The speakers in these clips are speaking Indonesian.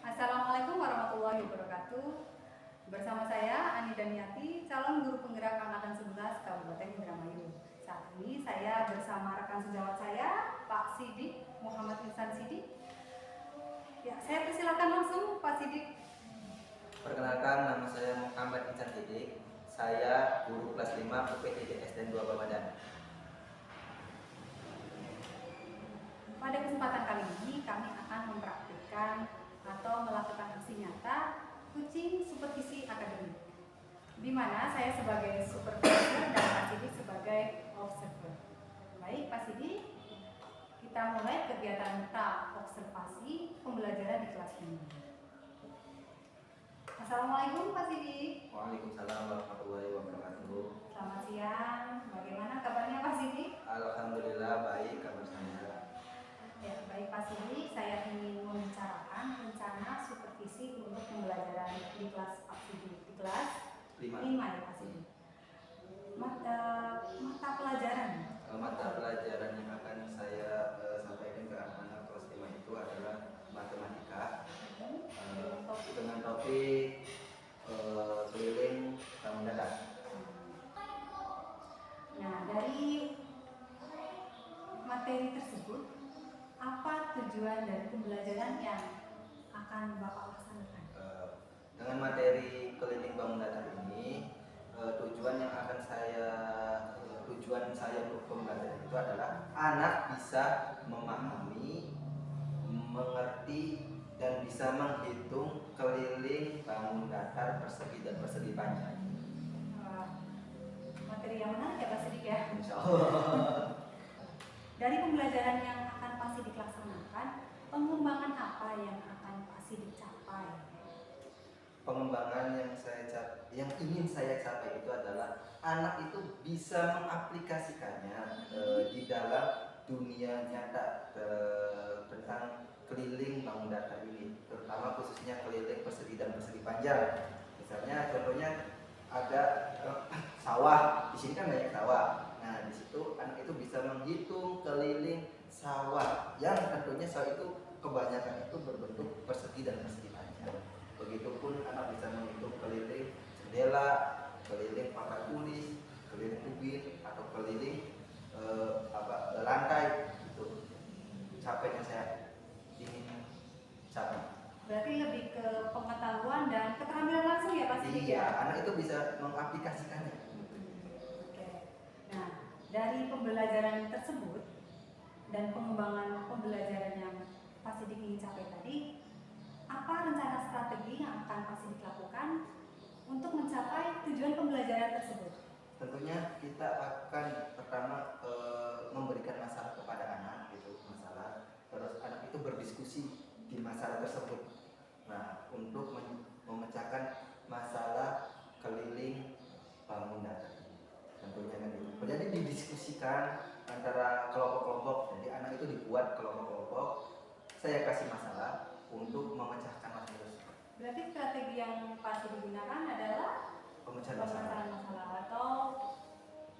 Assalamualaikum warahmatullahi wabarakatuh. Bersama saya Ani Daniati, calon guru penggerak angkatan 11 Kabupaten Indramayu. Saat ini saya bersama rekan sejawat saya, Pak Sidik Muhammad Ihsan Sidik. Ya, saya persilakan langsung Pak Sidik. Perkenalkan, nama saya Muhammad Ihsan Sidik. Saya guru kelas 5 UPTJ SDN 2 Bamadan. Pada kesempatan kali ini kami akan mempraktikkan atau melakukan aksi nyata kucing supervisi akademik, di mana saya sebagai supervisor dan Pak Sidik sebagai observer. Baik Pak Sidik, kita mulai kegiatan tahap observasi pembelajaran di kelas ini. Assalamualaikum Pak Sidik. Waalaikumsalam warahmatullahi wabarakatuh. Selamat siang, bagaimana kabarnya Pak Sidik? Alhamdulillah baik kabar saya. Ya, baik Pak Sidik, saya ingin membicarakan rencana supervisi untuk pembelajaran di kelas Pak Sidik, di kelas 5 ya Pak Sidik. Mata pelajaran yang akan saya sampaikan ke anak-anak kelas 5 itu adalah matematika dengan topik keliling bangun datar. Nah, dari materi tersebut, apa tujuan dari pembelajaran yang akan Bapak laksanakan? Dengan materi keliling bangun datar ini, tujuan saya untuk pembelajaran itu adalah anak bisa memahami, mengerti, dan bisa menghitung keliling bangun datar persegi dan persegi panjang. Materi yang menarik ya Pak Sidik ya? Insya Allah. Dari pembelajaran yang akan Pak Sidik laksanakan, pengembangan apa yang akan Pak Sidik capai? Pengembangan yang ingin saya capai itu adalah anak itu bisa mengaplikasikannya di dalam dunia nyata tentang keliling bangun datar ini, terutama khususnya keliling persegi dan persegi panjang. Misalnya contohnya ada sawah, di sini kan banyak sawah. Nah, di situ anak itu bisa menghitung keliling sawah yang tentunya sawah itu kebanyakan itu berbentuk persegi dan persegi panjang. Begitupun anak bisa menghitung keliling jendela, keliling pagar tulis, keliling ubin atau keliling lantai. Itu capeknya saya ingin capai. Berarti lebih ke pengetahuan dan keterampilan langsung ya Pak Sidik? Iya, anak itu bisa mengaplikasikannya. Oke. Nah, dari pembelajaran tersebut dan pengembangan pembelajaran yang Pak Sidik ingin capai tadi, apa rencana strategi yang akan Pak Sidik lakukan untuk mencapai tujuan pembelajaran tersebut? Tentunya kita akan pertama memberikan masalah kepada anak, terus anak itu berdiskusi di masalah tersebut. Nah, untuk memecahkan masalah keliling bangun datar, tentunya kan itu. Jadi didiskusikan antara kelompok-kelompok. Jadi anak itu dibuat kelompok-kelompok. Saya kasih masalah untuk memecahkan masalah tersebut. Berarti strategi yang Pak Sidik gunakan adalah pemecahan masalah atau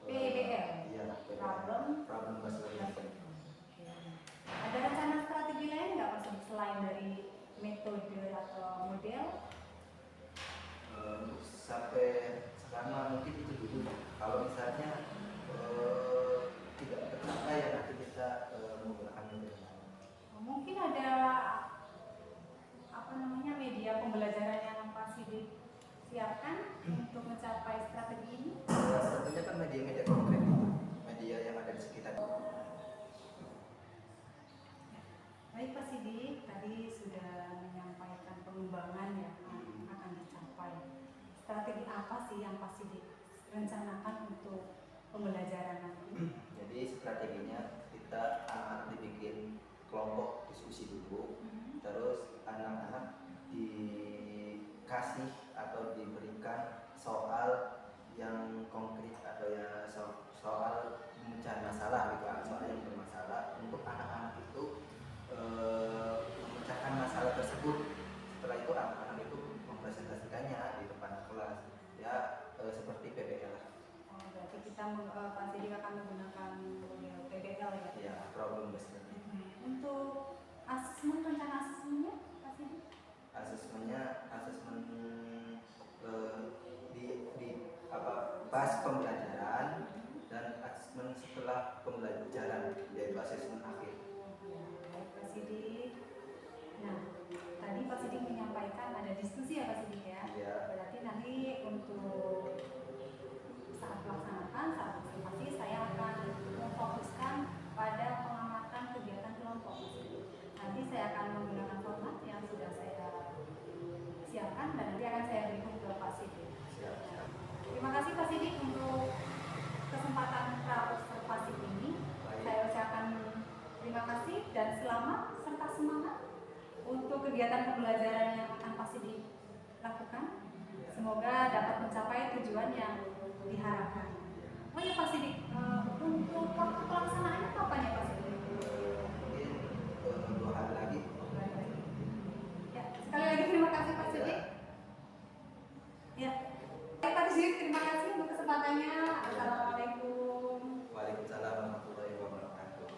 PBL, iya, problem based. Ada rencana strategi lain nggak Pak Sidik selain dari metode atau model? Sampai sekarang mungkin itu dulu. Kalau misalnya tidak tercapai ya nanti kita menggunakan metode lain. Mungkin ada media pembelajaran yang Pak Sidik siapkan untuk mencapai strategi ini? Tentunya kan media-media konkret itu, media yang ada di sekitar. Baik Pak Sidik, tadi sudah menyampaikan pengembangan yang akan dicapai. Strategi apa sih yang Pak Sidik rencanakan untuk pembelajaran nanti? Jadi strateginya kita anak-anak dibikin kelompok diskusi dulu, terus anak-anak dikasih atau diberikan soal yang konkret atau ya soal mencari masalah gitu, soal yang bermasalah untuk anak-anak itu memecahkan masalah tersebut. Setelah itu anak-anak itu mempresentasikannya di depan kelas ya, seperti PBL. Oh, berarti kita Pak Sidik akan menggunakan model PBL ya? Ya, problem based learning. Untuk asesmen, rencana asesmennya Pak Sidik? Asesmen di apa pas pembelajaran dan asesmen setelah pembelajaran, yaitu asesmen akhir. Baik Pak Sidik. Nah, tadi Pak Sidik menyampaikan ada diskusi ya Pak Sidik ya? Ya. Berarti nanti untuk saat pelaksanaan, saat observasi saya akan memfokuskan pada pengamatan kegiatan kelompok Pak Sidik. Nanti saya akan menggunakan format yang sudah saya siapkan dan nanti akan saya berikan ke Pak Sidik. Terima kasih Pak Sidik untuk kesempatan pra-observasi ini. Saya ucapkan terima kasih dan selamat serta semangat untuk kegiatan pembelajaran yang akan Pak Sidik lakukan. Semoga dapat mencapai tujuan yang diharapkan. Oh ya Pak Sidik, untuk waktu pelaksanaannya kapan ya Pak Sidik? Mungkin 2 hari lagi. Ya, sekali lagi terima kasih Pak Sidik. Ya, baik Pak Sidik, terima kasih untuk kesempatannya. Assalamualaikum. Waalaikumsalam warahmatullahi wabarakatuh.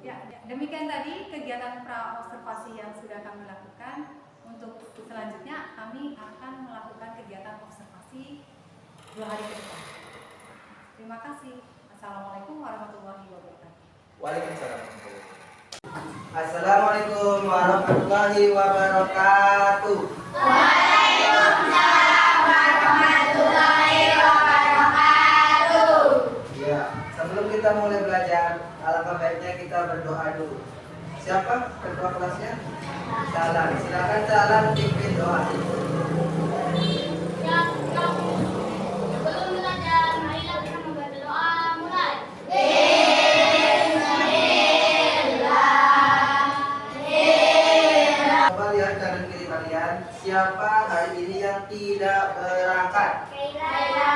Ya, demikian tadi kegiatan pra-observasi yang sudah kami lakukan. Untuk selanjutnya kami akan melakukan kegiatan observasi 2 hari ke depan. Terima kasih. Assalamualaikum warahmatullahi wabarakatuh. Waalaikumsalam. Assalamualaikum warahmatullahi wabarakatuh. Ya, sebelum kita mulai belajar, alangkah baiknya kita berdoa dulu. Siapa ketua kelasnya? Salam. Silakan salam pimpin doa. Sebelum belajar, marilah kita membaca doa. Mulai. Coba lihat kanan kiri kalian, siapa hari ini yang tidak berangkat? Kaila.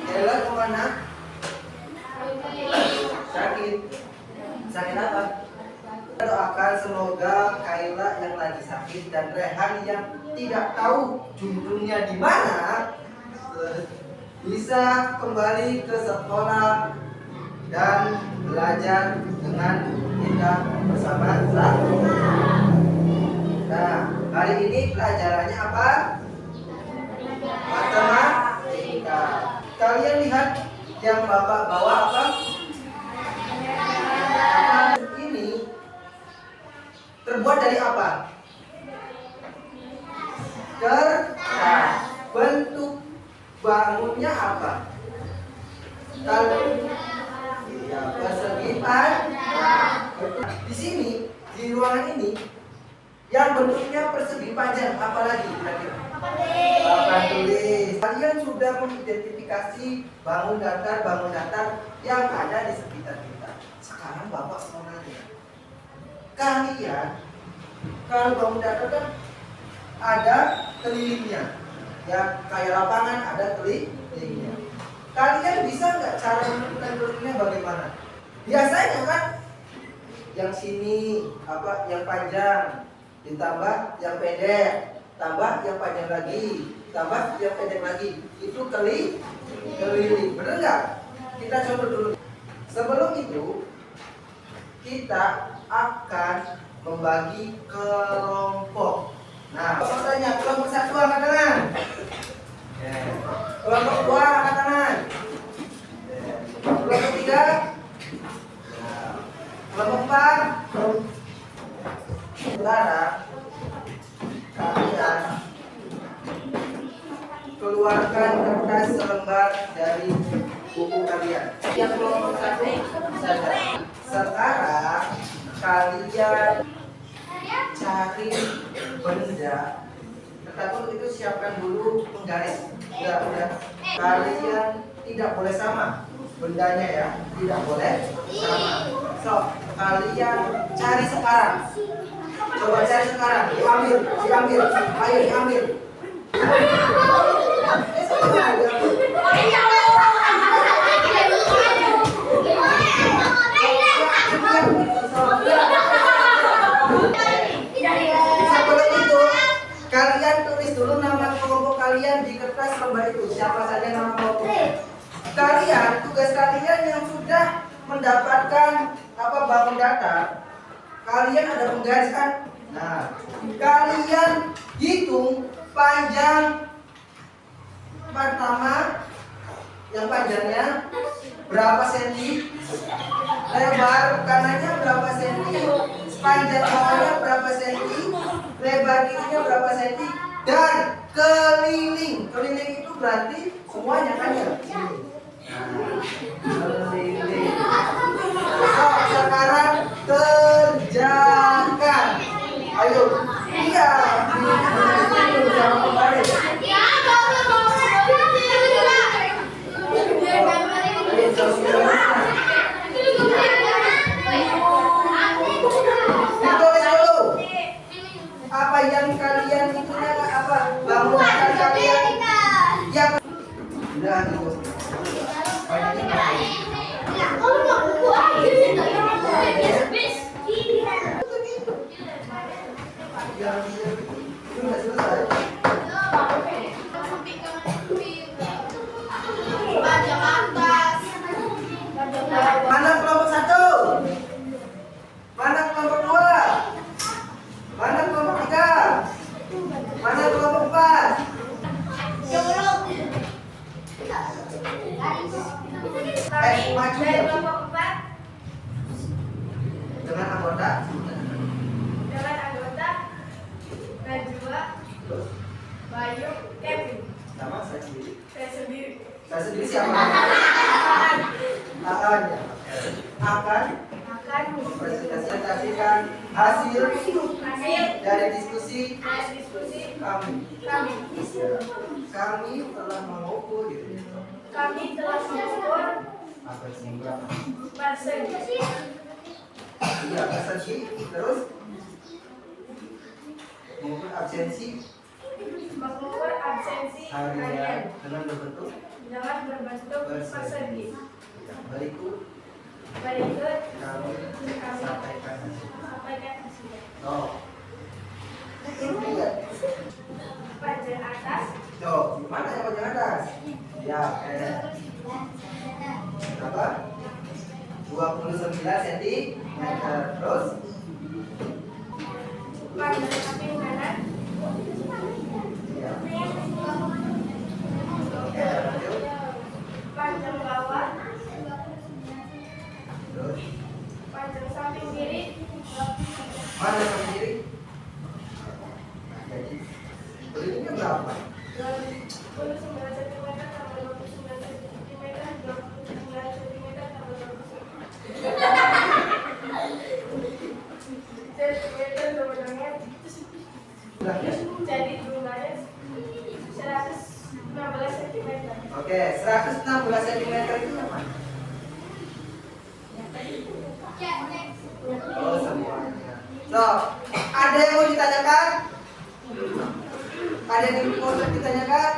Kaila kemana? Sakit. Sakit apa? Kita doakan semoga Kaila yang lagi sakit dan Rehan yang tidak tahu juntrungnya di mana bisa kembali ke sekolah dan belajar dengan kita bersama-sama. Nah, hari ini pelajarannya apa? Matematika. Kalian lihat yang Bapak bawa apa? Ini terbuat dari apa? Kertas. Bentuk bangunnya apa? Kalau ya, persegi panjang. Di sini, di ruangan ini, yang bentuknya persegi panjang, apalagi kira-kira? Papan tulis. Kalian sudah mengidentifikasi bangun datar yang ada di sekitar kita. Sekarang Bapak mau nanya, kalian kalau bangun datar kan ada kelilingnya, ya kayak lapangan ada kelilingnya. Kalian bisa nggak cara menentukan kelilingnya bagaimana? Biasanya kan yang sini apa yang panjang ditambah yang pendek, tambah yang panjang lagi, tambah yang pendek lagi, itu keliling, bener nggak? Kita coba dulu. Sebelum itu kita akan membagi kelompok. Nah, saya tanya, kelompok 1 angkat tangan. Kelompok 2 angkat tangan. Kelompok 3. Kelompok 4. Saudara, kalian keluarkan kertas selembar dari buku kalian. Yang kelompok 1 saja. Sekarang kalian cari benda. Tetapi itu siapkan dulu penggaris. Udah. Kalian tidak boleh sama bendanya ya, tidak boleh sama. So, kalian cari sekarang. Coba cari sekarang. Diambil. Ayo diambil. Sebelum itu, kalian tulis dulu nama kelompok kalian di kertas lembar itu. Siapa saja nama kelompoknya. Kalian, tugas kalian yang sudah mendapatkan bangun data, kalian ada penggaris kan? Nah, kalian hitung panjang pertama yang panjangnya berapa senti, lebar kanannya berapa senti, panjang bawahnya berapa senti, lebar kirinya berapa senti, dan keliling. Keliling itu berarti semuanya kan ya? Keliling. So, sekarang kerjakan. Ayo. Iya. Jangan kembali. Ditulis dulu. Apa yang kalian itunya apa? Bangunan kalian. Ya. Udah gitu. Mana kelompok 1? Mana kelompok 2? Mana kelompok 3? Mana kelompok 4? Maju ya. Dengan anggota Najwa, Bayu, Kevin. sama saya sendiri. Saya sendiri. Saya sendiri siapa? Akan ya. Akan mempresentasikan hasil dari diskusi kami. Kami telah mengukur gitu. Kami telah mengukur Apa sehingga? persegi. Iya, persegi. Terus mengukur absensi harian dengan berbentuk persegi. berikut Kami sampaikan hasil. hasilnya. Oh, ini ya. Panjang atas Tuh, mana yang bagian atas? Ya, berapa? 29 cm. Terus panjang samping kanan ya. Oke, lanjut. panjang bawah Terus panjang samping kiri mana yang kiri? Jadi belinya berapa? 29 cm tambah 29 cm 29 cm tambah 29 cm sebenarnya Udah ya? jadi jumlahnya 116 cm. Oke, 116 cm itu apa? Oh, semuanya. So, ada yang mau ditanyakan? Ada yang mau ditanyakan?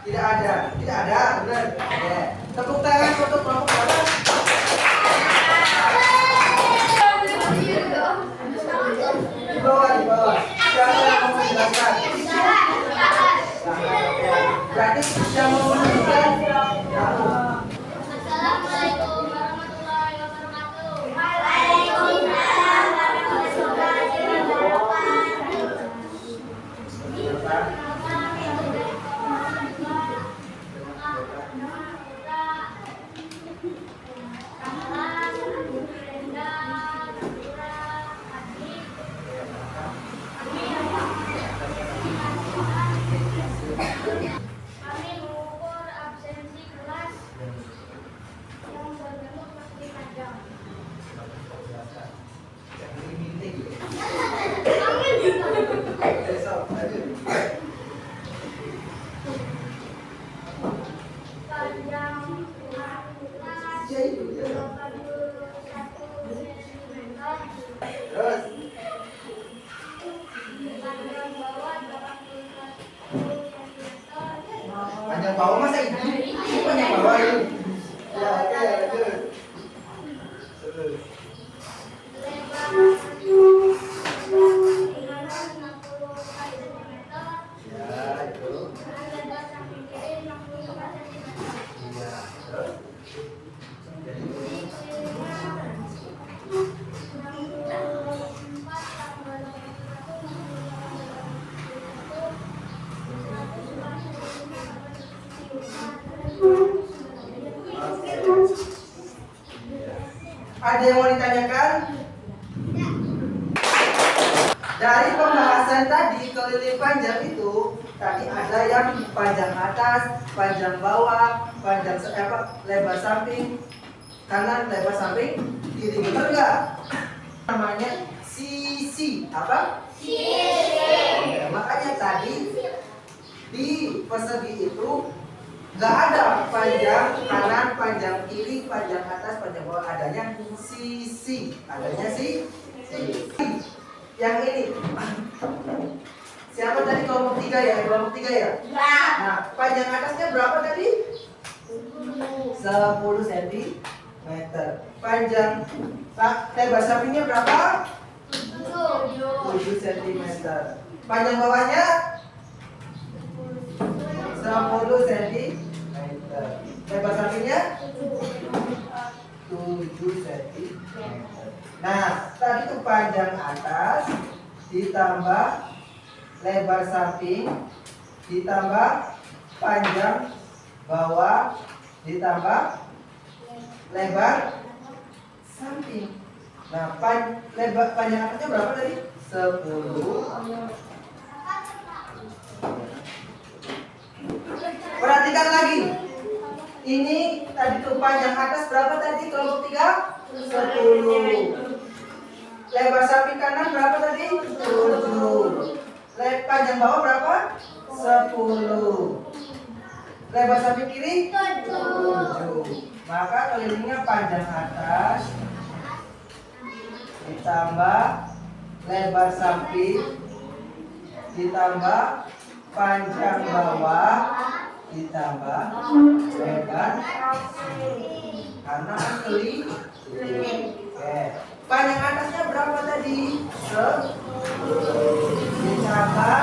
Tidak ada. Tidak ada, benar. Oke. Tepuk tangan untuk kelompok berapa? Di bawah. Siapa yang mau menjelaskan? Berarti yang mau menjelaskan? Ya. Assalamualaikum warahmatullahi wabarakatuh. Waalaikumsalam warahmatullahi wabarakatuh. bawah masa ini? Bukan yang bawah ini. Ya, oke, lanjut. Terus. Ya, itu. Iya, terus. Jadi, ada yang mau ditanyakan? Dari pembahasan tadi keliling panjang itu tadi ada yang panjang atas, panjang bawah, panjang lebar samping kanan, lebar samping kiri, benar nggak? Namanya sisi apa? Sisi. Makanya tadi di persegi itu nggak ada panjang kanan, panjang kiri, panjang atas, panjang bawah, adanya sisi, adanya sisi. Yang ini, siapa tadi kelompok 3 ya? Kelompok 3 ya? Nah, panjang atasnya berapa tadi? 10 cm. Panjang lebar sampingnya berapa? 7 cm. Panjang bawahnya 10 cm. Lebar sampingnya 7 cm. Nah, tadi itu panjang atas ditambah lebar samping ditambah panjang bawah ditambah lebar samping. Nah, panjang atasnya berapa tadi? 10. Perhatikan lagi. Ini tadi tuh panjang atas berapa tadi kelompok 3? 10. Lebar samping kanan berapa tadi? 7. Panjang bawah berapa? 10. Lebar samping kiri? 7. Maka kelilingnya panjang atas ditambah lebar samping ditambah panjang bawah ditambah lebar karena kan keliling. Oke. Panjang atasnya berapa tadi? 10. Ditambah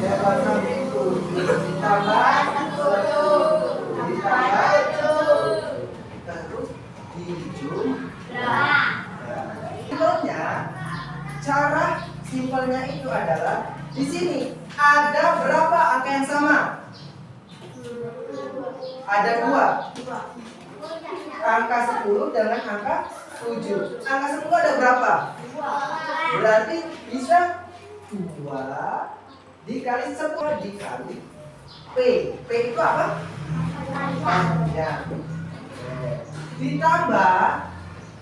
lebar samping 7 ditambah 10 ditambah terus dijumlah. Simpelnya, cara simpelnya itu adalah di sini ada berapa angka yang sama? Ada 2. Angka 10 dengan angka 7. Angka 10 ada berapa? Berarti bisa 2 dikali 10 dikali P. P itu apa? Panjang. Ditambah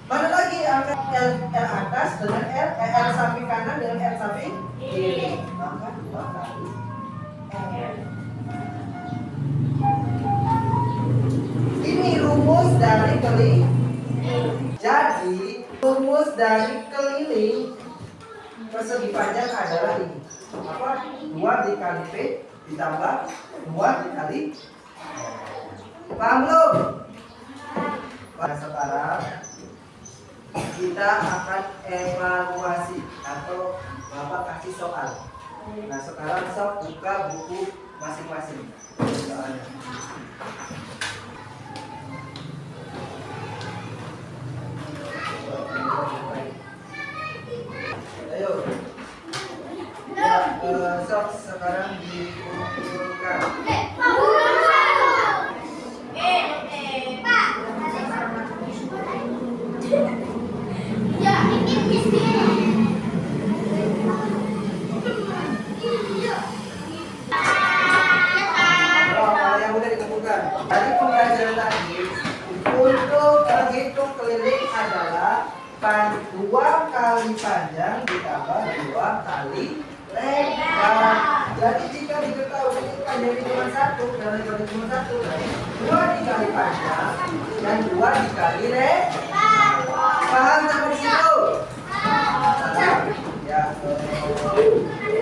mana lagi angka L atas dengan L samping kanan dengan L samping kiri. Maka 2 kali L. Ini rumus dari keliling. Jadi rumus dari keliling persegi panjang adalah ini. Apa? 2 dikali P ditambah 2 dikali L. Paham belum? Nah, sekarang kita akan evaluasi atau Bapak kasih soal. Nah, sekarang sok buka buku masing-masing. Soalnya. Ayo. Ya, sok sekarang dikumpulkan. Dari pembelajaran tadi, untuk menghitung keliling adalah 2 kali panjang ditambah 2 kali lebar. Jadi jika diketahui panjangnya cuma 1 dan lebarnya cuma 1, berarti 2 dikali panjang dan 2 dikali lebar. Paham sampai di situ? Ya,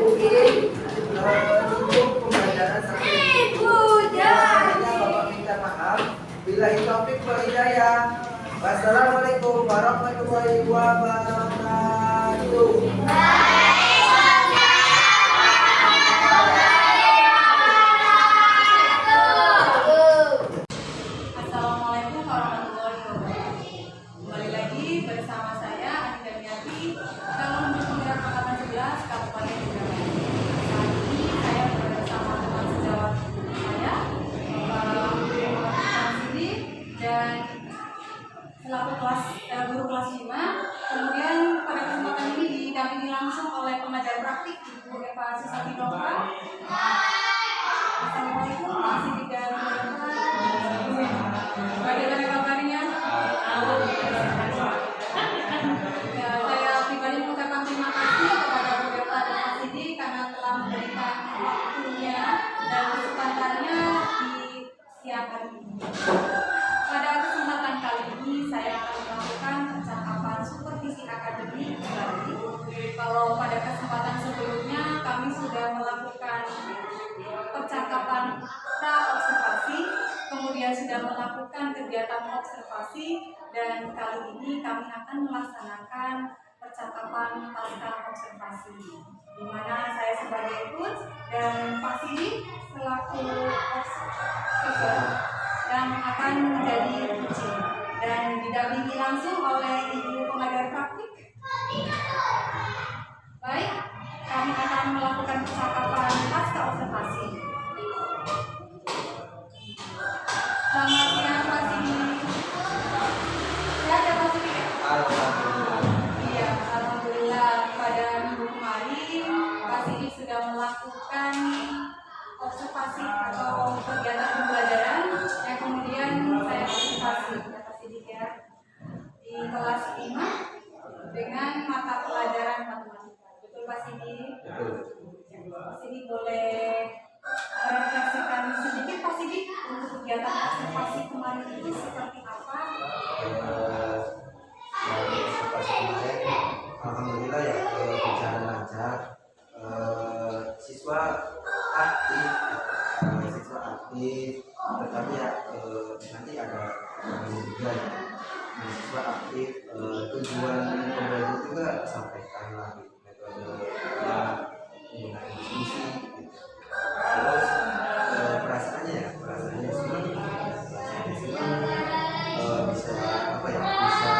oke. Cukup pembelajaran sampai di situ. warahmatullahi wabarakatuh. Assalamualaikum warahmatullahi wabarakatuh. Kembali lagi bersama saya Anita Daniati, Calon Perwira Angkatan 11 Kabupaten Indramayu. Saat ini saya bersama teman sejawat saya, Bapak Sidi, dan selaku guru kelas 5. Kemudian pada kesempatan ini didampingi langsung oleh pengajar praktik Ibu Eva Sisati Dongka. Assalamualaikum, Pak Sidi dan bagaimana kabarnya? Ya, saya pribadi mengucapkan terima kasih kepada Bu Eva dan Pak Sidi karena telah memberikan waktunya dan kesempatannya di siang hari ini. Pada kesempatan kali ini saya akan melakukan percakapan supervisi akademik kembali. Kalau pada kesempatan sebelumnya kami sudah melakukan percakapan pra-observasi, kemudian sudah melakukan kegiatan observasi, dan kali ini kami akan melaksanakan percakapan pasca observasi, di mana saya sebagai coach dan Pak Sidi selaku observer yang akan menjadi coaching, dan didampingi langsung oleh Ibu pengajar praktik. Baik, kami akan melakukan percakapan pasca observasi. Selamat siang Pak Sidi. Ya, ada Pak Sidi ya? Alhamdulillah. Iya, alhamdulillah pada minggu kemarin Pak Sidi sudah melakukan observasi atau kegiatan pembelajaran yang kemudian saya observasi ya Pak Sidi ya, di kelas 5 dengan mata pelajaran matematika. Betul Pak Sidi? Betul. Pak Sidi boleh merefleksikan sedikit Pak Sidi untuk kegiatan observasi kemarin itu seperti apa? Observasi kemarin, alhamdulillah ya, berjalan lancar. Siswa aktif, tetapi ya nanti ada juga ya, siswa aktif, tujuan pembelajaran juga sampaikan lagi metode menggunakan diskusi gitu. Terus perasaannya senang, bisa apa ya, bisa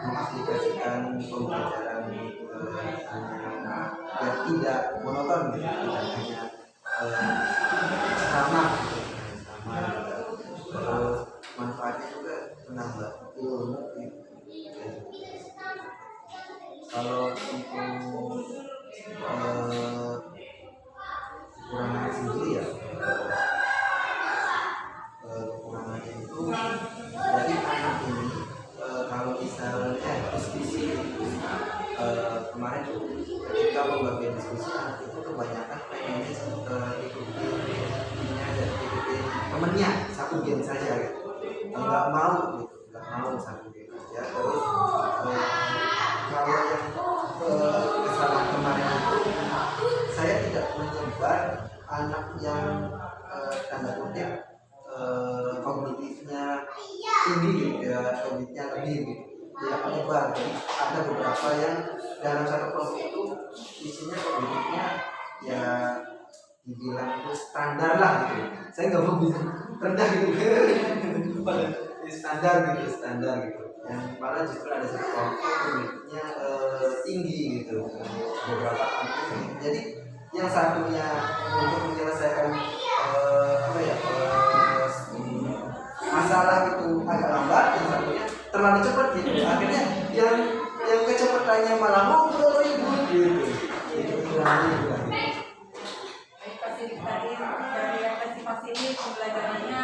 mengaplikasikan pembelajaran yang tidak monoton gitu, tidak hanya sama gitu, terus manfaatnya juga menambah ilmu gitu. Kalau untuk kekurangan sendiri ya, kekurangannya itu dari anak ini, kalau misalnya diskusi kemarin tuh ketika pembagian diskusi, anak itu kebanyakan pengennya ikutin temennya satu game saja gitu, nggak mau satu game saja. Terus kalau yang kesalahan kemarin itu, saya tidak menyebar anak yang tanda kutip kognitifnya tinggi gitu ya, kognitifnya lebih gitu, tidak menyebar. Jadi ada beberapa yang dalam satu kelompok itu isinya kognitifnya ya dibilang itu standar lah gitu. Saya nggak mau bilang rendah gitu, standar gitu. Yang malah justru ada satu kelompok kognitifnya tinggi gitu, beberapa anak. Jadi yang satunya untuk menyelesaikan masalah itu agak lambat, yang satunya terlalu cepat gitu. Akhirnya yang kecepatannya malah ngobrol gitu. Itu kurangnya. Baik Pak Sidik, tadi dari refleksi Pak Sidik pembelajarannya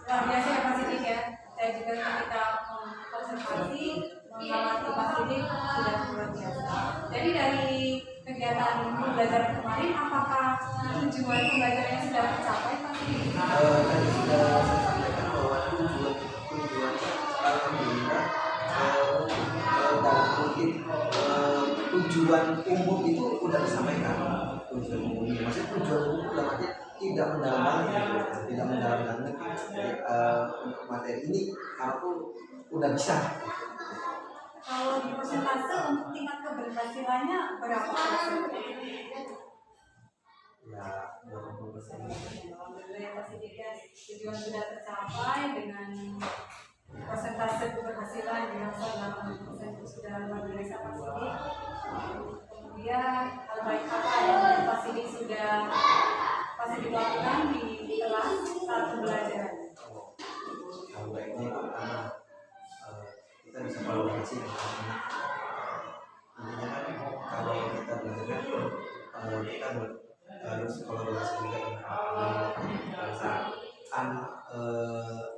luar biasa ya Pak Sidik ya. Saya juga ketika observasi mengamati Pak Sidik sudah luar biasa. Jadi dari kegiatan pembelajaran kemarin, apakah tujuan pembelajarannya sudah tercapai Pak Sidik? Tadi sudah saya sampaikan bahwa tujuan alhamdulillah dalam mungkin tujuan umum itu sudah disampaikan. Tujuan umumnya, maksudnya tujuan umum dalam arti tidak mendalam banget, Jadi untuk materi ini aku udah bisa. Kalau di persentase untuk tingkat keberhasilannya berapa persen? Ya 20%. Alhamdulillah ya Pak Sidik ya, tujuan sudah tercapai dengan persentase keberhasilan yang 80% itu sudah luar biasa Pak Sidik. Kemudian hal baik apa yang Pak Sidik sudah Pak Sidik lakukan di kelas saat pembelajaran? Yang baiknya itu pertama kita bisa kolaborasi dengan anak. Intinya kan kalau kita belajar kan kita harus kolaborasi juga dengan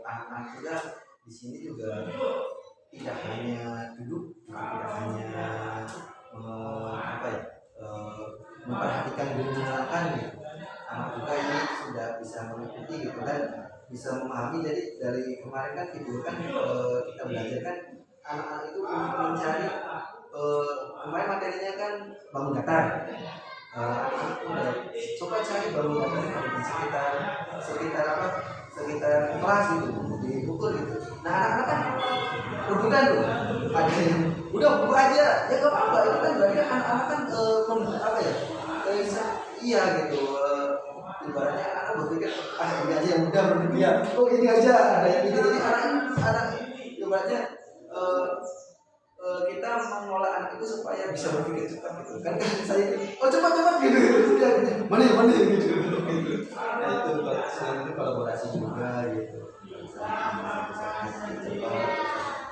anak-anak juga di sini juga tidak hanya duduk, tidak hanya memperhatikan guru menerangkan gitu. Anak juga ini sudah bisa mengikuti gitu kan, bisa memahami. Jadi dari kemarin kan video kan kita belajar kan anak-anak itu mencari kemarin materinya kan bangun datar. Udah coba cari bangun datar yang ada di sekitar kelas gitu, diukur gitu. Nah anak-anak kan rebutan tuh, ada yang udah buku aja ya gak apa-apa, itu kan berarti anak-anak kan iya gitu. Ibaratnya anak berpikir ini aja yang mudah menurut dia, ini aja ada yang bikin. Jadi anak ibaratnya kita mengolah anak itu supaya bisa berpikir cepat gitu kan saya cepat gitu mana gitu. Nah itu selain itu kolaborasi juga gitu,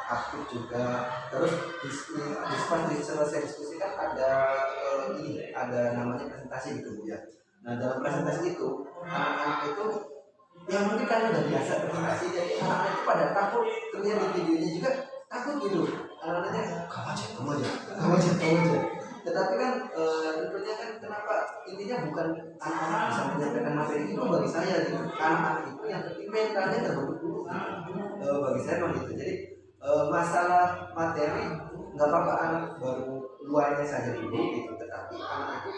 aktif juga. Terus di selesai diskusi kan ada namanya presentasi gitu Bu ya. Nah dalam presentasi itu anak-anak itu yang mungkin kan udah biasa presentasi, jadi anak-anak itu pada takut. Terlihat di videonya juga takut gitu. Anak-anaknya kamu aja. Tetapi kan tentunya kan kenapa intinya bukan anak-anak bisa menyampaikan materi itu bagi saya gitu. Anak-anak itu yang penting mentalnya terbentuk dulu bagi saya memang gitu. Jadi masalah materi nggak apa-apa anak baru luarnya saja dulu gitu, tetapi anak itu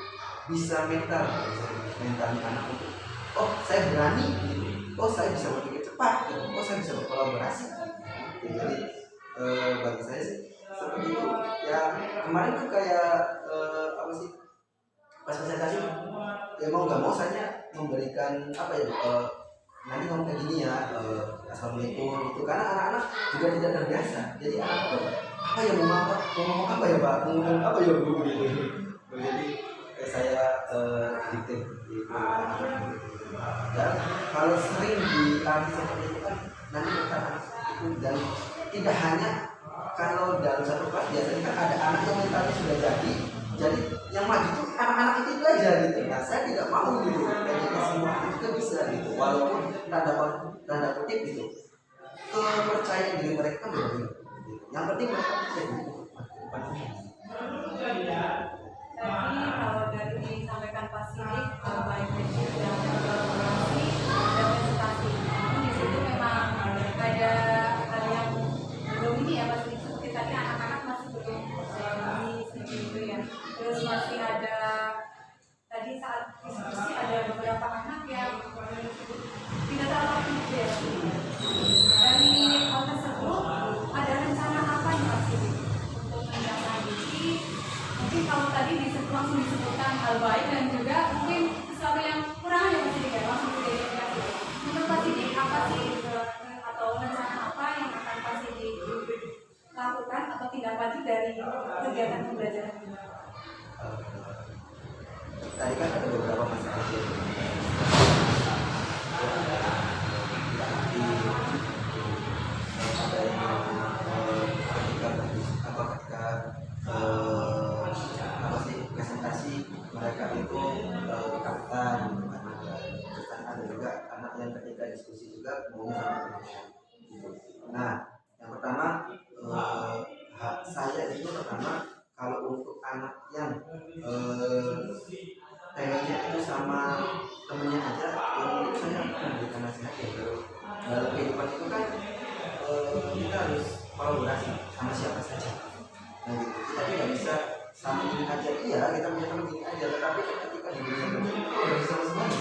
bisa mentalnya anak itu saya berani gitu. Saya bisa berpikir cepat gitu. Saya bisa berkolaborasi gitu. Jadi bagi saya sih seperti itu ya. Kemarin tuh kayak pas presentasi ya mau nggak mau saya memberikan nanti ngomong kayak gini ya, assalamualaikum itu, karena anak-anak juga tidak terbiasa. Jadi anak tuh apa ya mau ngomong apa ya Pak, mau ngomong apa ya Bu gitu. Jadi saya dikte gitu. Dan kalau sering dilatih seperti itu kan nanti kita itu, dan tidak hanya kalau dalam satu kelas biasanya kan ada anak yang mentalnya sudah jadi yang maju itu anak-anak itu aja gitu. Nah saya tidak mau gitu, kayaknya semua itu juga bisa gitu, walaupun tanda kutip gitu kepercayaan diri mereka kan beda gitu. Yang penting mereka percaya diri. Tadi kalau dari disampaikan Pak Sidik baik kecil dan kolaborasi dan presentasi, namun di situ memang ada hal yang belum ini ya Pak Sidik, seperti tadi anak-anak masih belum percaya diri gitu ya. Terus masih ada tadi saat diskusi ada beberapa anak yang tidak tahu apa itu ya. Dari hal tersebut ada rencana apa nih Pak Sidik untuk menindaklanjuti? Mungkin kalau tadi langsung disebutkan hal baik dan juga mungkin sesuatu yang kurang ya Pak Sidik ya, langsung diidentifikasi. Menurut Pak Sidik apa sih atau rencana apa yang akan Pak Sidik lakukan atau tindak lanjut dari kegiatan pembelajaran ini? Tadi kan ada beberapa masalah yang presentasi mereka itu ketakutan, ada juga anak yang ketika diskusi juga maunya sama gitu. Nah yang pertama saya itu pertama kalau untuk anak yang pengennya itu sama temennya aja, itu saya memberikan nasihat ya. Dalam kehidupan itu kan kita harus kolaborasi sama siapa saja. Nah gitu, kita tidak bisa sama ini aja. Iya kita punya teman ini aja, tetapi ketika di dunia kerja itu harus sama semuanya.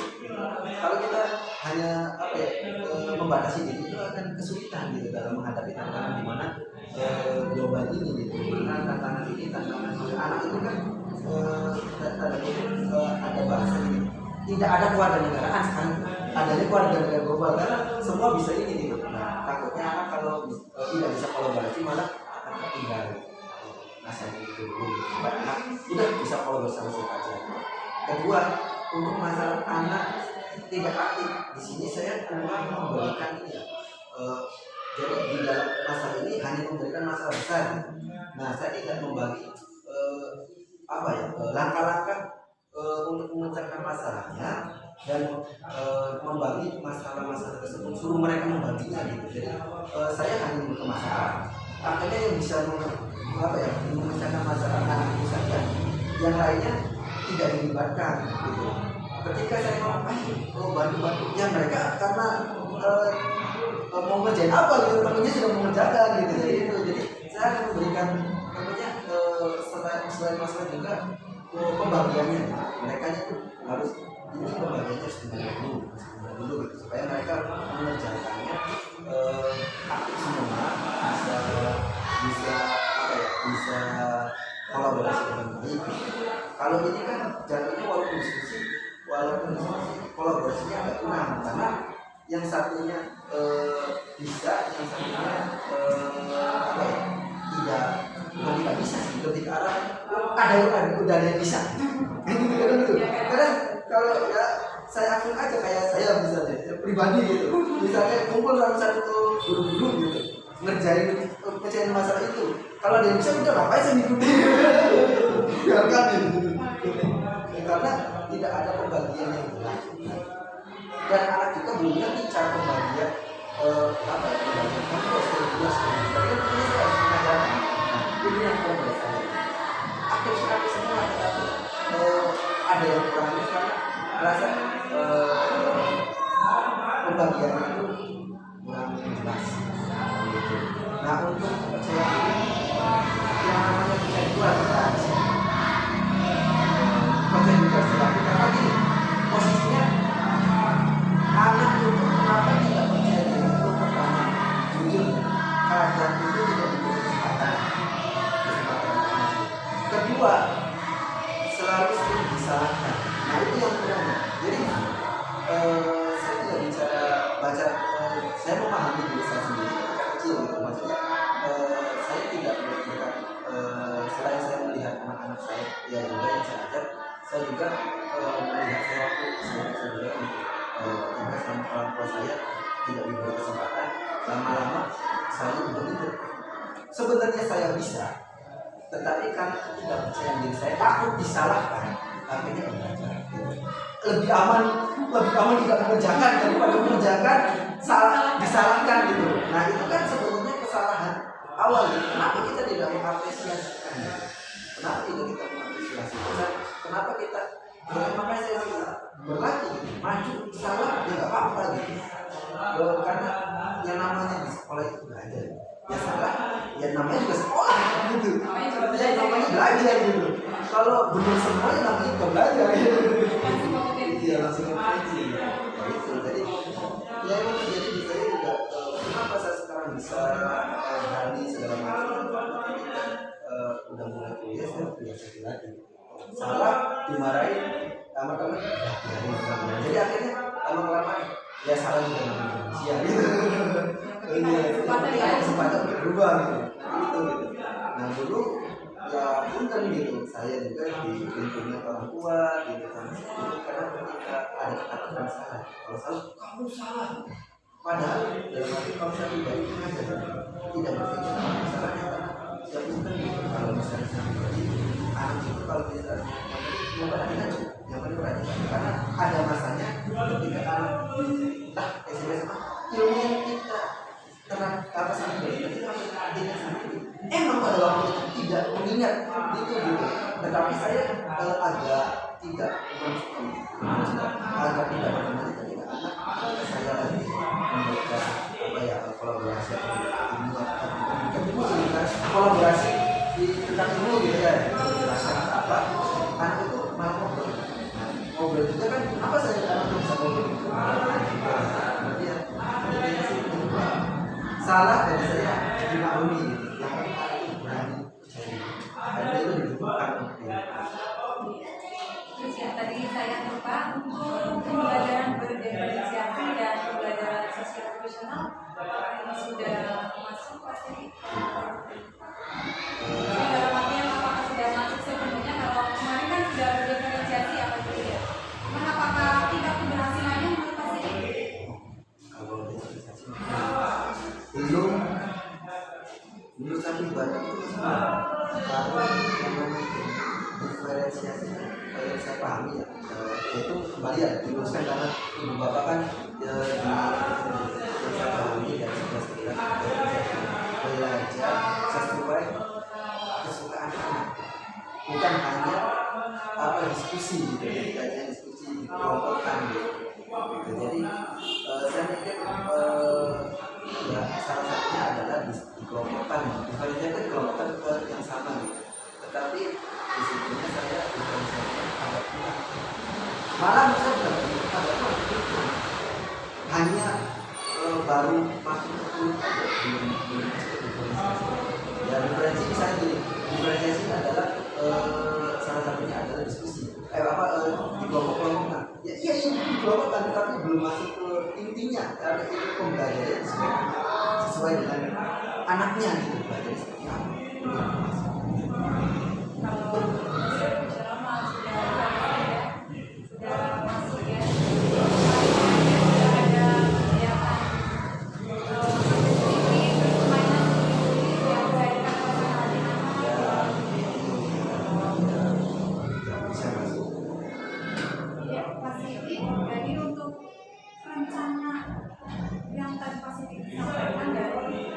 Kalau kita hanya membatasi diri, itu akan kesulitan gitu dalam menghadapi tantangan di mana global ini gitu. Mana tantangan anak itu kan ada bahasa ini. Tidak ada kewarganegaraan sekarang, adanya kewarganegaraan global karena semua bisa ini gitu. Nah, takutnya anak kalau tidak bisa kolaborasi malah anak tinggal. Nah, saya itu anak udah bisa kolaborasi sama siapa aja. Kedua, untuk masalah anak tidak aktif di sini saya kurang memberikan ini ya. Jadi di dalam masalah ini hanya memberikan masalah besar. Nah, saya tidak membagi langkah-langkah untuk memecahkan masalahnya dan membagi masalah-masalah tersebut, suruh mereka membaginya gitu. Jadi saya hanya memberikan masalah. Akhirnya yang bisa memecahkan masalah anak itu saja, yang lainnya tidak dilibatkan gitu. Ketika saya mau bantu yang mereka karena mau ngerjain apa gitu, temennya sudah mengerjakan gitu. Jadi saya akan memberikan selain masalah juga pembagiannya. Mereka itu harus ini pembagiannya harus dulu gitu, supaya mereka mengerjakannya semua bisa kolaborasi dengan baik. Kalau ini kan jatuhnya walaupun diskusi kolaborasinya agak kurang karena yang satunya bisa, yang satunya tidak bisa sih. Ketika udah ada yang bisa gitu. Karena kalau ya saya akui aja kayak saya misalnya ya, pribadi gitu, misalnya kumpul dalam satu guru-guru gitu ngerjain masalah itu, kalau dia bisa udah ngapain saya ngikutin biarkan gitu. Karena tidak ada pembagian yang jelas dan anak juga belum ngerti cara pembagian pembagian kamu harus jelas tapi kan ini saya harus mengajarkan. Ini yang kurang saya aktif sekali semua, tetapi ada yang kurang karena merasa pembagian itu kurang jelas gitu. Nah, untuk saya yang namanya bisa dua kerja juga selaku karena gini posisinya anak itu kenapa tidak percaya diri itu pertama jujur kadang itu tidak diberi kesempatan. Kedua selalu sering disalahkan. Nah, itu yang kurang. Jadi saya tidak bicara baca, saya memahami diri saya sendiri ketika kecil gitu. Maksudnya saya tidak memberikan selain saya melihat anak-anak saya ya juga yang saya ajar, saya juga melihat saya waktu saya juga ketika sama orang tua saya tidak diberi kesempatan, lama-lama saya begitu. Sebenarnya saya bisa, tetapi karena ketidakpercayaan diri saya takut disalahkan, akhirnya belajar. Lebih aman tidak mengerjakan daripada mengerjakan disalahkan gitu. Nah, itu kan sebenarnya kesalahan awal gitu. Kenapa kita tidak mengapresiasikan gitu? Kenapa tidak kita mengapresiasi? Kenapa kita makanya saya sudah berlatih gitu. Maju salah ya nggak apa-apa gitu. Karena yang namanya di sekolah itu belajar. Ya salah, ya namanya juga sekolah gitu. Ya namanya belajar gitu. Kalau benar semua ya namanya juga belajar gitu. Iya langsung kompetensi. Nah, itu jadi ya emang terjadi di saya juga. Kenapa saya sekarang bisa berani segala macam? Udah mulai kuliah saya biasa lagi. Salah dimarahin sama teman, jadi akhirnya lama-lama ya salah juga manusia gitu. Iya, kesempatan berubah gitu. Nah dulu ya punten gitu, saya juga di lingkungan orang tua gitu kan. Karena ketika ada kata-kata salah, kalau salah kamu salah. Padahal dalam arti kalau saya tidak mengajar, tidak berpikir masalahnya karena ya punten gitu. Kalau misalnya saya pribadi, anak itu kalau kita yang perhatikan yang paling perhatikan karena ada masanya ketika anak SMS ilmu yang kita apa sampai kita tidak sendiri emang pada waktu itu tidak mengingat gitu. Tetapi saya agak tidak agak tidak berteman ketika anak saya lagi memberikan kolaborasi kolaborasi di tentang ilmu gitu ya, penjelasan apa anak itu malah ngobrol juga kan apa saya anak bisa ngobrol berarti ya salah dari saya dimaklumi gitu. Yang Batak itu masih kurang. Karena yang namanya diferensiasi yang saya pahami ya, itu kembali ya diluruskan karena ibu bapak kan di saya pahami dan sudah sekitar belajar sesuai kesukaan anak, bukan hanya diskusi gitu, jadi hanya diskusi di kelompokan gitu. Jadi saya pikir ya salah satunya adalah di kelompokan, diferensiasi kelompokan ke yang sama gitu. Tetapi disiplinnya saya diferensiasikan agak kurang. Malah misalnya hanya baru masuk ke kulit aja belum masuk ke diferensiasi. Ya diferensi misalnya gini, diferensiasi adalah salah satunya adalah diskusi. Di kelompok-kelompok. Ya iya di kelompok kan, tapi belum masuk ke intinya karena itu pembelajaran sesuai dengan anaknya gitu, belajar seperti apa. Kalau selama sudah masuk ya, sudah ada kegiatan sedikit permainan yang mengaitkan suasana hati anak. Bisa masuk. Ya, positif. Jadi untuk rencana yang tadi positif disampaikan dari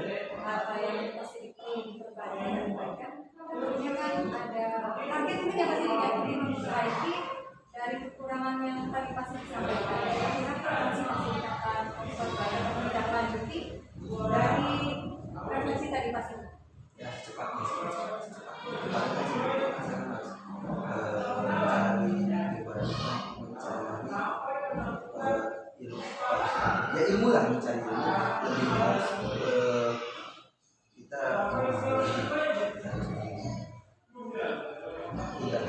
apa yang positif diperbaikan, tentunya kan ada target mungkin ya pasti jadi memperbaiki dari kekurangan yang tadi pasti disampaikan. Kira-kira masih akan memperbaiki atau menindaklanjuti dari refleksi tadi pasti. Ya secepatnya kita harus mencari ilmu lah, mencari ilmu lebih harus kita tidak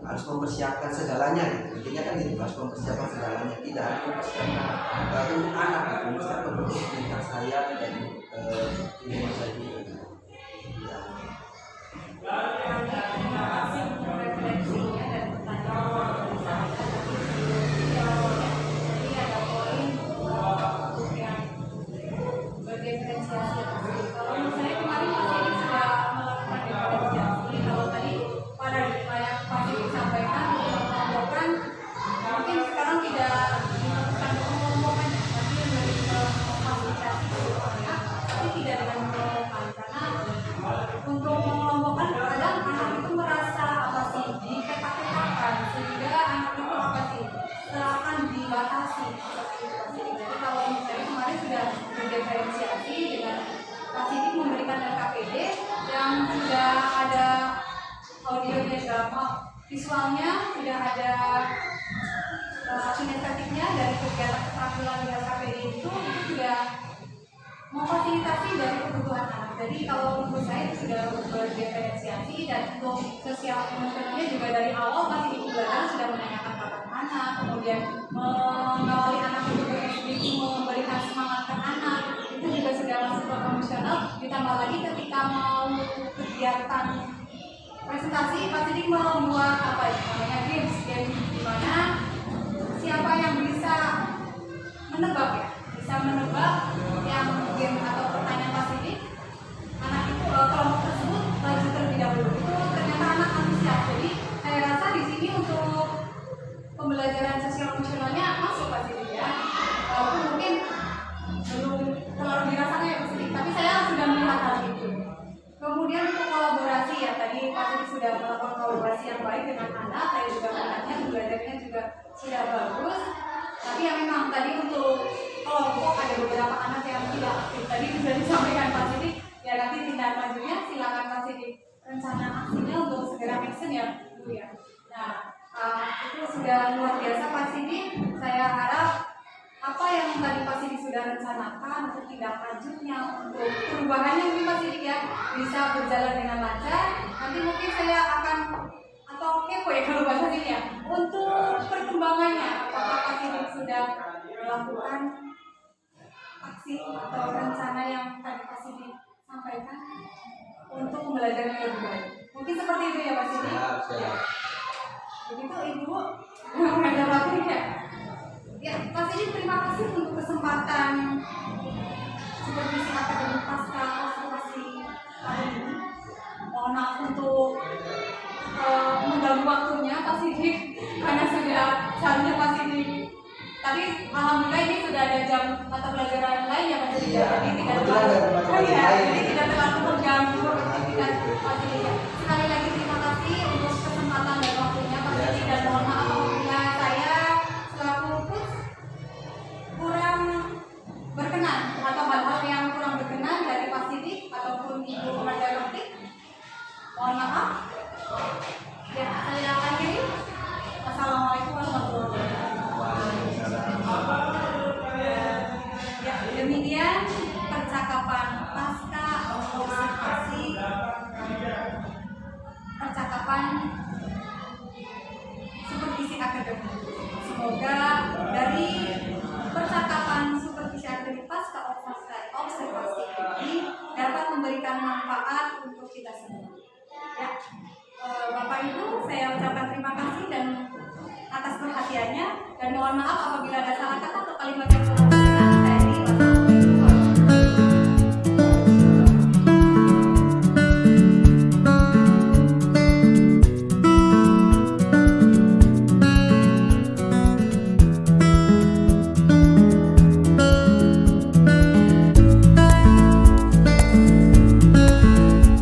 harus mempersiapkan segalanya gitu. Intinya kan gitu, harus mempersiapkan segalanya, tidak harus mempersiapkan untuk anak gitu, mempersiapkan untuk kita saya dan ilmu saya juga gitu. Ya. Terima kasih untuk refleksinya dan pertanyaan dari saya. Jadi ada poin yang berdiferensiasi. Kalau menurut saya kemarin Mas ini sudah melakukan diferensiasi. Kalau tadi paradigma yang pasti disampaikan mengelompokkan, mungkin sekarang tidak difokuskan ke mengelompokkan, tapi lebih ke memfasilitasi semuanya, tapi tidak dengan mengelompokkan. Karena untuk mengelompokkan kadang anak itu merasa apa sih dipetak-petakan, sehingga anak itu apa sih seakan dibatasi seperti itu. Jadi kalau misalnya kemarin sudah berdiferensiasi dengan Pak Sidik memberikan LKPD yang sudah ada audionya, drama visualnya, sudah ada kinestetiknya dari kegiatan keterampilan di LKPD itu sudah memfasilitasi dari kebutuhan anak. Jadi kalau menurut saya itu sudah berdiferensiasi, dan untuk sosial emosionalnya juga dari awal masih di pembelajaran sudah menanyakan kabar anak, kemudian mengawali anak untuk berekspresi, memberikan semangat ke anak, itu juga sudah masuk ke emosional. Ditambah lagi ketika mau kegiatan presentasi, Pak Sidik membuat apa ya namanya game di mana siapa yang bisa menebak ya, bisa menebak yang game atau pertanyaan Pak Sidik, anak itu kelompok tersebut maju terlebih dahulu. Itu ternyata anak antusias. Jadi saya rasa di sini untuk pembelajaran sosial emosionalnya masuk Pak Sidik ya. Walaupun mungkin belum terlalu dirasakan ya Pak Sidik, tapi saya sudah melihat hal itu. Kemudian untuk kolaborasi ya, tadi Pak Sidik sudah melakukan kolaborasi yang baik dengan anak. Saya juga melihatnya belajarnya juga sudah bagus. Tapi yang memang tadi untuk kelompok ada beberapa anak yang tidak aktif. Tadi sudah disampaikan Pak Sidik, ya nanti tindak lanjutnya silakan Pak Sidik rencana aksinya untuk segera action ya dulu ya. Nah itu sudah luar biasa Pak Sidik. Saya harap apa yang tadi Pak Sidik sudah rencanakan untuk tindak lanjutnya, untuk perubahannya mungkin Pak Sidik ya bisa berjalan dengan lancar. Nanti mungkin saya akan atau kepo ya kalau bahasa sini ya, untuk perkembangannya apakah Pak Sidik sudah melakukan aksi atau rencana yang tadi Pak Sidik sampaikan untuk pembelajaran yang lebih baik. Mungkin seperti itu ya Pak Sidik. Ya. Begitu Ibu mengajar lagi ya. Ya Pak Sidik, terima kasih untuk kesempatan supervisi akademik pasca observasi untuk mengganggu waktunya Pak Sidik karena sudah jamnya Pak Sidik. Tapi alhamdulillah ini sudah ada jam mata pelajaran lain ya Pak Sidik. Iya, Jadi tidak kebetulan ada mata pelajaran iya, lain. jadi tidak terlalu mengganggu aktivitas Pak Sidik. Sekali lagi terima kasih untuk kesempatan dan waktunya Pak Sidik, dan mohon maaf apabila saya selaku coach kurang berkenan atau hal-hal yang kurang berkenan dari Pak Sidik ataupun Ibu Komandan Praktik. Mohon maaf. Ya, saya akhiri. Assalamualaikum warahmatullahi wabarakatuh. Ya, demikian percakapan pasca observasi, percakapan supervisi akademik. Semoga dari percakapan supervisi akademik pasca observasi ini dapat memberikan manfaat untuk kita semua. Ya, Bapak Ibu, saya ucapkan terima kasih dan atas perhatiannya, dan mohon maaf apabila ada salah kata atau kalimat yang kurang